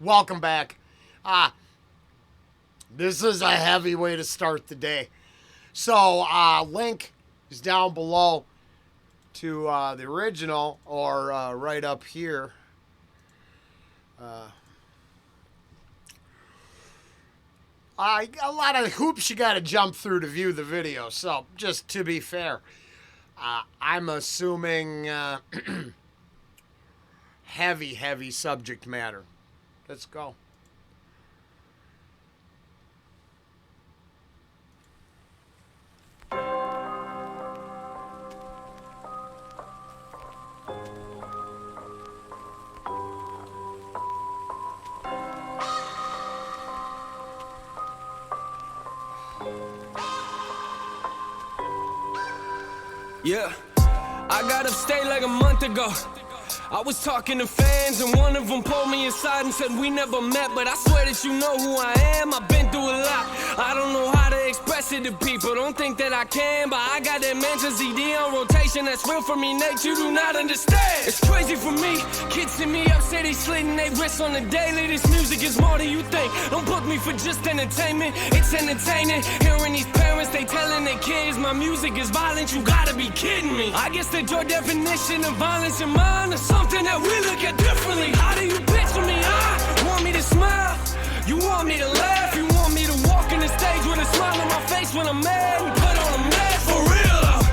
Welcome back. This is a heavy way to start the day. So, link is down below to the original, or right up here. A lot of hoops you got to jump through to view the video. So, just to be fair, I'm assuming heavy subject matter. Let's go. Yeah, I got upstate like a month ago. I was talking to fans and one of them pulled me aside and said we never met, but I swear that you know who I am. I've been through a lot. I don't know how to express it to people. Don't think that I can, but I got that Manchester CD on rotation. That's real for me, Nate. You do not understand. It's crazy for me. Kids hit me up, say they slitting their wrists on the daily. This music is more than you think. Don't book me for just entertainment. It's entertaining. Hearing these parents, they telling their kids my music is violent. You gotta be kidding me. I guess that your definition of violence in mine is something that we look at differently. How do you picture me? Want me to smile? You want me to laugh? You want me to walk in the stage with a smile on my face when I'm mad and put on a mask? For real though,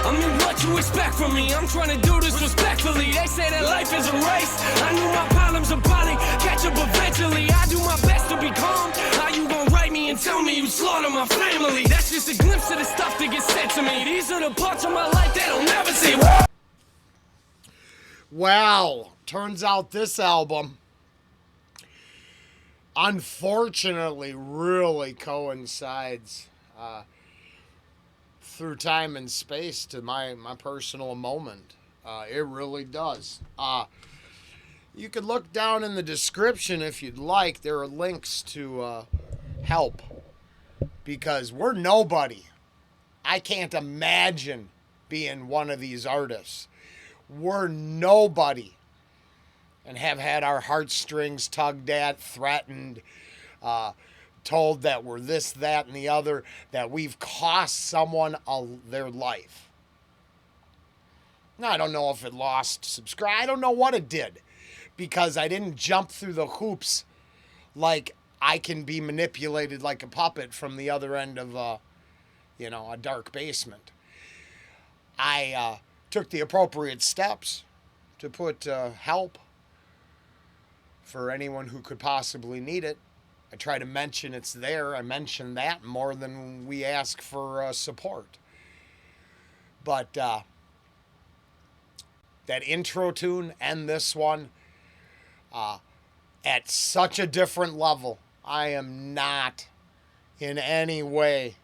I mean, what you expect from me? I'm trying to do this respectfully. They say that life is a race. I knew my problems would probably catch up eventually. I do my best to be calm. How you gonna write me and tell me you slaughter my family? That's just a glimpse of the stuff that gets said to me. These are the parts of my life that I'll never see. Well, turns out this album, unfortunately, really coincides through time and space to my personal moment. It really does. You could look down in the description if you'd like. There are links to help, because we're nobody. I can't imagine being one of these artists. We're nobody and have had our heartstrings tugged at, threatened, told that we're this, that, and the other, that we've cost someone their life. Now, I don't know if it lost subscribe. I don't know what it did, because I didn't jump through the hoops like I can be manipulated like a puppet from the other end of a dark basement. I took the appropriate steps to put help for anyone who could possibly need it. I try to mention it's there. I mention that more than we ask for support. But that intro tune and this one, at such a different level, I am not in any way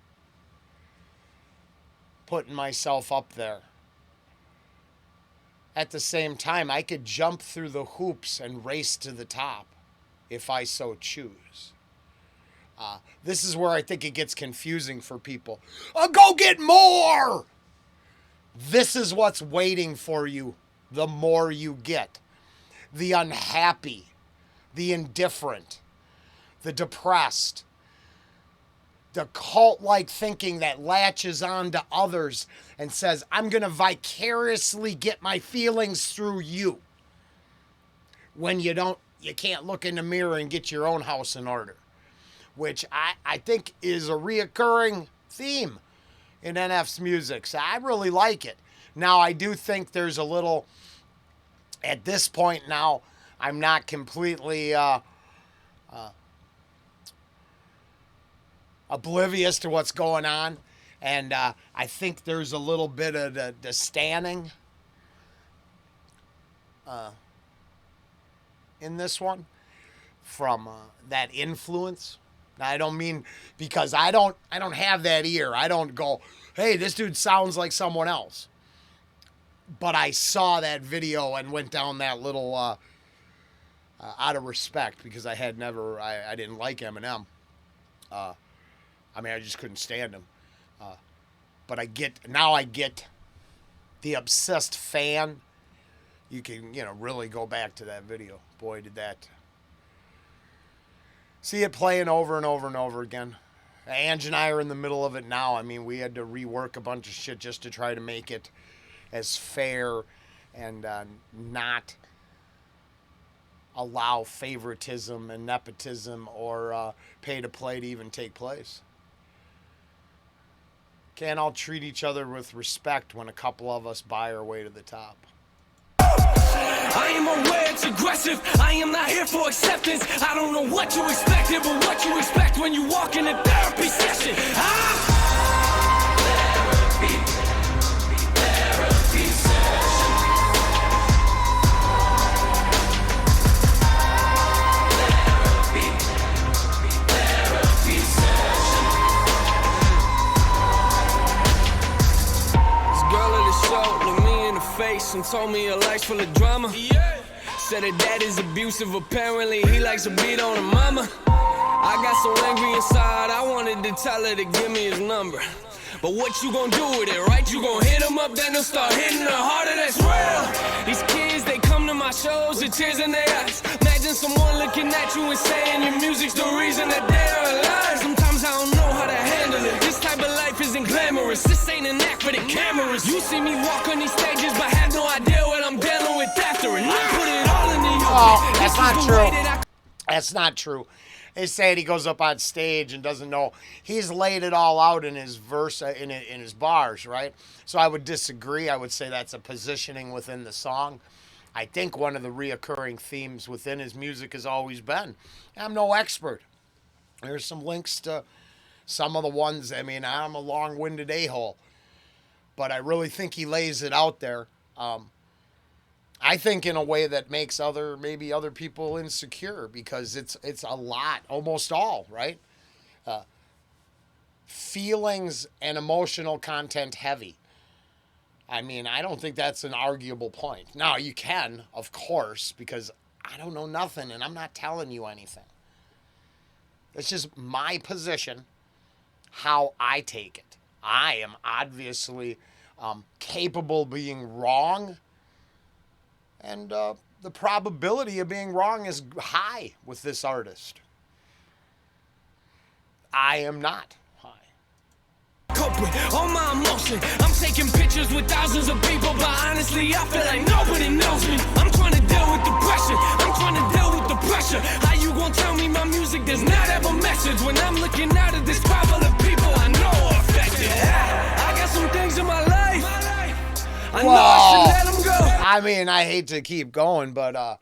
putting myself up there. At the same time, I could jump through the hoops and race to the top if I so choose. This is where I think it gets confusing for people. Go get more! This is what's waiting for you the more you get. The unhappy, the indifferent, the depressed, the cult-like thinking that latches on to others and says, I'm going to vicariously get my feelings through you. When you can't look in the mirror and get your own house in order. Which I think is a reoccurring theme in NF's music. So I really like it. Now, I do think there's a little, at this point now, I'm not completely oblivious to what's going on, and I think there's a little bit of the standing in this one from that influence. Now, I don't mean, because I don't have that ear. I don't go, hey, this dude sounds like someone else. But I saw that video and went down that little out of respect, because I didn't like Eminem. I just couldn't stand him. But I get the obsessed fan. You can, really go back to that video. Boy, did that see it playing over and over and over again. Ange and I are in the middle of it now. I mean, we had to rework a bunch of shit just to try to make it as fair and not allow favoritism and nepotism or pay to play to even take place. Can't all treat each other with respect when a couple of us buy our way to the top. I am aware it's aggressive. I am not here for acceptance. I don't know what you expected, but what you expect when you walk in a therapy session. Therapy session. Therapy session. This girl at the show looked me in the face and told me her life's full of drama. Said her dad is abusive, apparently he likes to beat on her mama. I got so angry inside, I wanted to tell her to give me his number. But what you gonna do with it, right? You gonna hit him up, then they'll start hitting her harder, that's real. These kids, they come to my shows with tears in their eyes. Imagine someone looking at you and saying your music's the reason that they're alive. Sometimes I don't know how to handle it. This type of life isn't glamorous. This ain't an act for the cameras. You see me walk on these stages, but have no idea what I'm dealing with after. And I put it all in the open. Oh, that's not true. That's not true. They say he goes up on stage and doesn't know. He's laid it all out in his verse, in his bars, right? So I would disagree. I would say that's a positioning within the song. I think one of the reoccurring themes within his music has always been, I'm no expert. There's some links to some of the ones. I mean, I'm a long-winded a-hole, but I really think he lays it out there. I think in a way that makes maybe other people insecure, because it's a lot, almost all, right? Feelings and emotional content heavy. I mean, I don't think that's an arguable point. Now, you can, of course, because I don't know nothing and I'm not telling you anything. It's just my position, how I take it. I am obviously capable of being wrong. And the probability of being wrong is high with this artist. I am not high. Cope with all my emotion. I'm taking pictures with thousands of people, but honestly, I feel like nobody knows me. I'm trying to deal with the pressure. I'm trying to deal with the pressure. How you gonna tell me my music does not have a message when I'm looking out at this crowd full of people I know are affected? I got some things in my life. I know I should let them go. I mean, I hate to keep going, but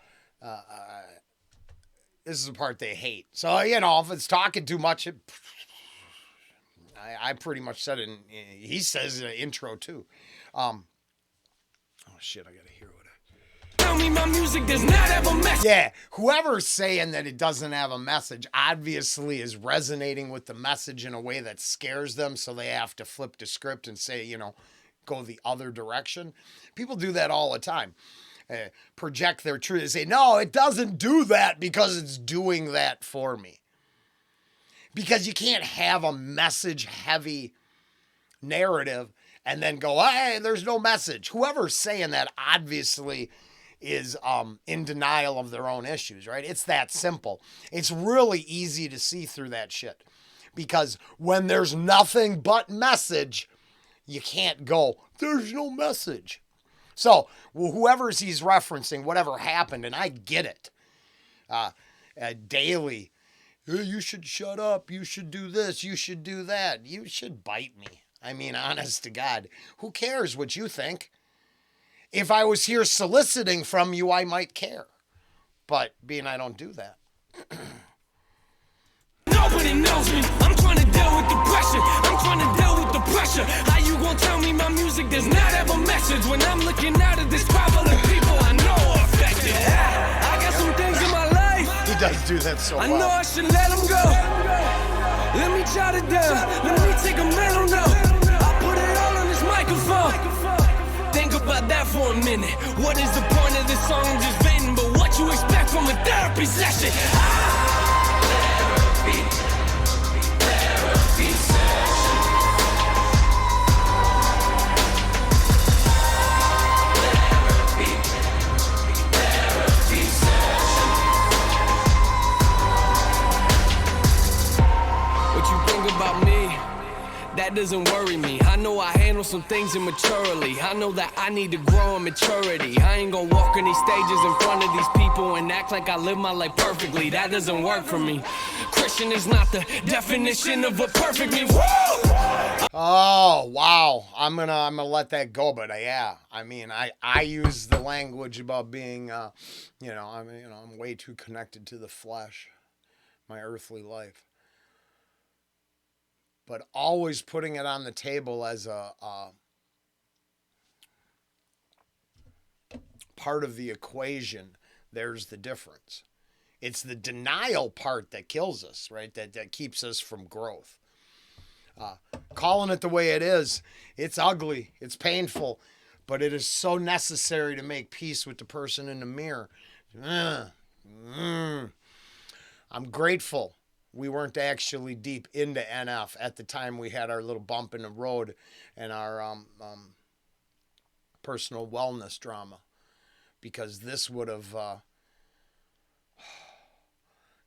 this is the part they hate. So, if it's talking too much, I pretty much said it. He says in the intro, too. Oh, shit, I got to hear what Tell me my music does not have a message. Yeah, whoever's saying that it doesn't have a message obviously is resonating with the message in a way that scares them, so they have to flip the script and say, go the other direction. People do that all the time. Project their truth and say, no, it doesn't do that because it's doing that for me. Because you can't have a message-heavy narrative and then go, hey, there's no message. Whoever's saying that obviously is in denial of their own issues, right? It's that simple. It's really easy to see through that shit. Because when there's nothing but message, you can't go, there's no message. So, whoever's he's referencing, whatever happened, and I get it. Daily, hey, you should shut up, you should do this, you should do that, you should bite me. I mean, honest to God, who cares what you think? If I was here soliciting from you, I might care. But being I don't do that. Nobody knows me. I'm trying to deal with the pressure. I'm trying to deal with the pressure. How you gonna tell me my music does not have a message when I'm looking out at this crowd full of people I know are affected? I got some things in my life. He does do that so well. I know I should let them go. Let me jot it down. Let me take a mental note. I'll put it all on this microphone. Think about that for a minute. What is the point of this song? I'm just venting, but what you expect from a therapy session? Therapy session. Therapy session. that doesn't worry me. I know I handle some things immaturely. I know that I need to grow in maturity. I ain't gonna walk on these stages in front of these people and act like I live my life perfectly. That doesn't work for me. Christian is not the definition of a perfect me. Woo! Oh, wow. I'm gonna let that go, but yeah. I mean, I use the language about being I'm way too connected to the flesh, my earthly life. But always putting it on the table as a part of the equation, there's the difference. It's the denial part that kills us, right? That keeps us from growth. Calling it the way it is, it's ugly, it's painful, but it is so necessary to make peace with the person in the mirror. I'm grateful we weren't actually deep into NF at the time we had our little bump in the road and our personal wellness drama, because this would have,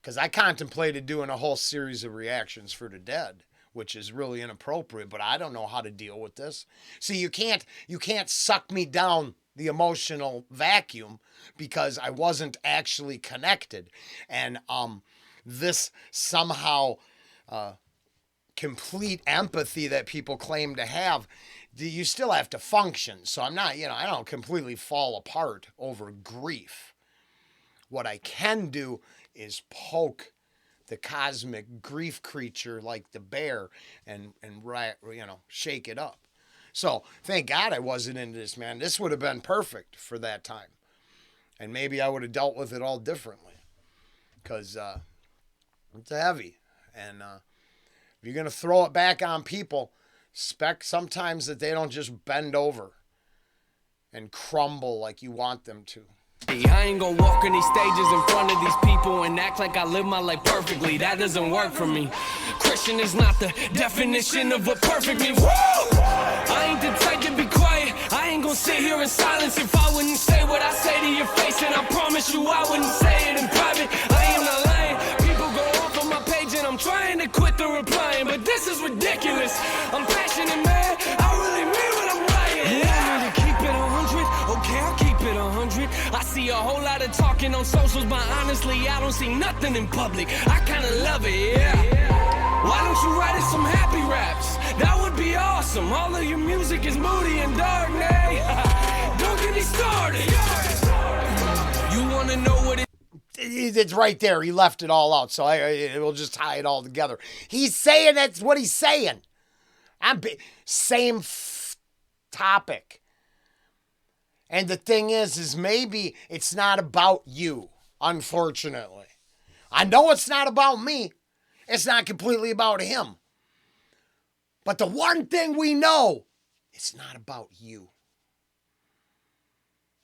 because I contemplated doing a whole series of reactions for the dead, which is really inappropriate, but I don't know how to deal with this. See, you can't suck me down the emotional vacuum because I wasn't actually connected. And this somehow complete empathy that people claim to have, you still have to function. So I'm not, I don't completely fall apart over grief. What I can do is poke the cosmic grief creature like the bear and shake it up. So thank God I wasn't into this, man. This would have been perfect for that time. And maybe I would have dealt with it all differently. Because it's heavy. And if you're going to throw it back on people, expect sometimes that they don't just bend over and crumble like you want them to. I ain't gonna walk on these stages in front of these people and act like I live my life perfectly. That doesn't work for me. Christian is not the definition of a perfect me. Woo! I ain't the type to be quiet. I ain't gonna sit here in silence if I wouldn't say what I say to your face. And I promise you I wouldn't say it in private. I am not lying. People go off on my page and I'm trying to quit the replying, but this is ridiculous. I'm passionate, man. I really mean what I'm writing. Yeah, I need to keep it 100. Okay, I'll keep it 100. I see a whole lot of talking on socials, but honestly, I don't see nothing in public. I kinda love it, yeah. Why don't you write us some happy raps? That would be awesome. All of your music is moody and dark, nay. Don't get me started. You wanna know what it's right there. He left it all out, so we'll just tie it all together. He's saying that's what he's saying. Same topic. And the thing is maybe it's not about you, unfortunately. I know it's not about me. It's not completely about him. But the one thing we know, it's not about you.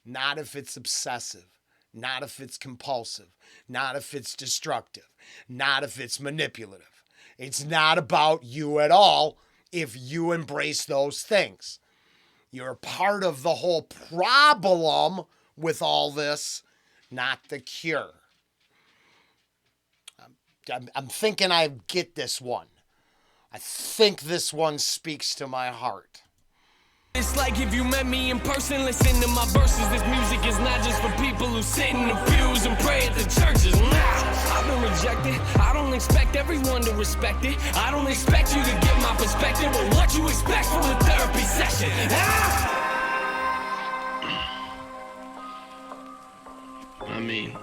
Not if it's obsessive. Not if it's compulsive. Not if it's destructive. Not if it's manipulative. It's not about you at all if you embrace those things. You're part of the whole problem with all this, not the cure. I'm thinking I get this one. I think this one speaks to my heart. It's like if you met me in person, listen to my verses. This music is not just for people who sit in the pews and pray at the churches. Nah, I've been rejected. I don't expect everyone to respect it. I don't expect you to get my perspective, but what you expect from a therapy session. I mean,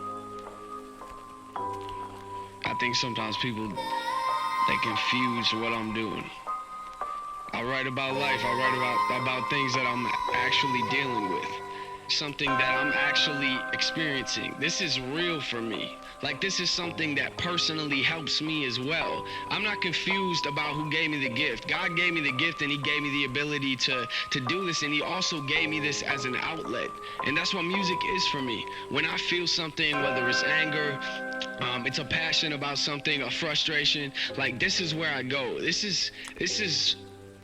I think sometimes people, they confuse what I'm doing. I write about life. I write about things that I'm actually dealing with. Something that I'm actually experiencing. This is real for me. Like, this is something that personally helps me as well. I'm not confused about who gave me the gift. God gave me the gift and he gave me the ability to do this, and he also gave me this as an outlet. And that's what music is for me. When I feel something, whether it's anger, it's a passion about something, a frustration, like, this is where I go.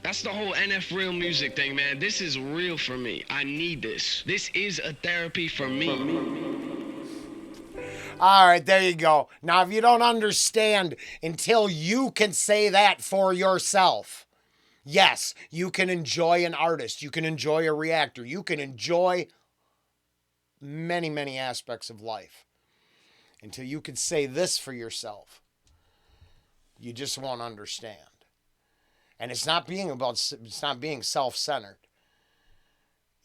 That's the whole NF real music thing, man. This is real for me. I need this. This is a therapy for me. All right, there you go. Now, if you don't understand until you can say that for yourself, Yes, you can enjoy an artist. You can enjoy a reactor. You can enjoy many, many aspects of life until you can say this for yourself. You just won't understand. And it's not being self-centered.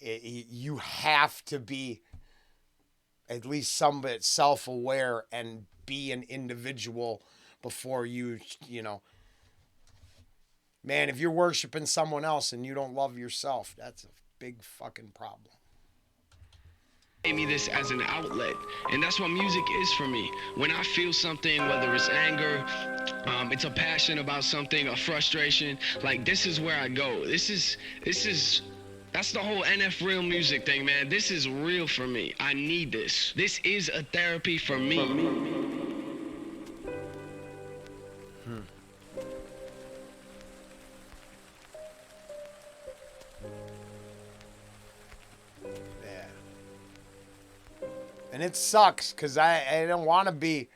You have to be at least some bit self-aware and be an individual before man, if you're worshiping someone else and you don't love yourself, that's a big fucking problem. Gave me this as an outlet, and that's what music is for me. When I feel something, whether it's anger, it's a passion about something, a frustration, like this is where I go. That's the whole NF real music thing, man. This is real for me. I need this. This is a therapy for me. And it sucks because I don't want to be,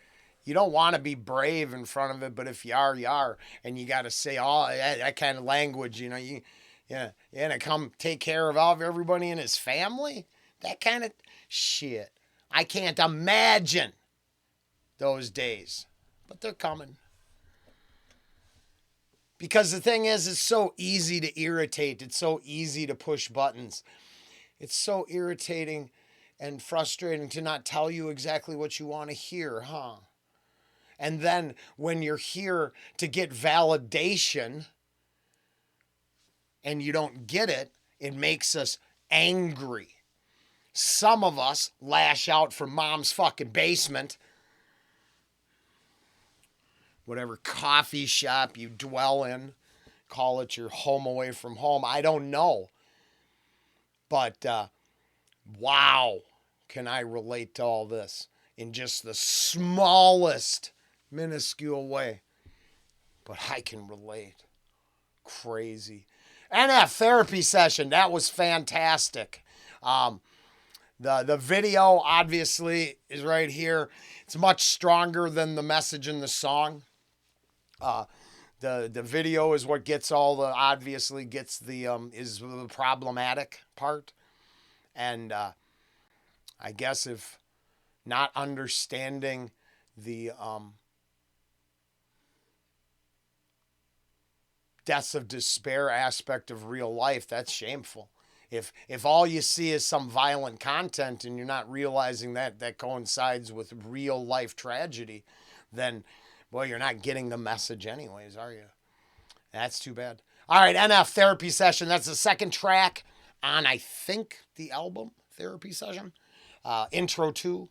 you don't want to be brave in front of it, but if you are, you are. And you got to say all that kind of language, you're going to come take care of everybody in his family? That kind of shit. I can't imagine those days, but they're coming. Because the thing is, it's so easy to irritate. It's so easy to push buttons. It's so irritating and frustrating to not tell you exactly what you want to hear, huh? And then when you're here to get validation and you don't get it, it makes us angry. Some of us lash out from mom's fucking basement. Whatever coffee shop you dwell in, call it your home away from home. I don't know. But, wow, can I relate to all this in just the smallest, minuscule way. But I can relate. Crazy. And that therapy session, that was fantastic. The video, obviously, is right here. It's much stronger than the message in the song. The video is what gets is the problematic part. And I guess if not understanding the deaths of despair aspect of real life, that's shameful. If all you see is some violent content and you're not realizing that coincides with real life tragedy, then, boy, you're not getting the message anyways, are you? That's too bad. All right, NF Therapy Session. That's the second track on, I think, the album Therapy Session. Intro 2.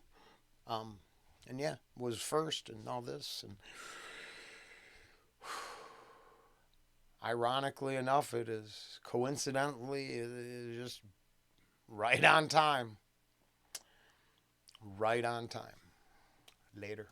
And yeah, was first and all this. And ironically enough, it is just right on time. Right on time. Later.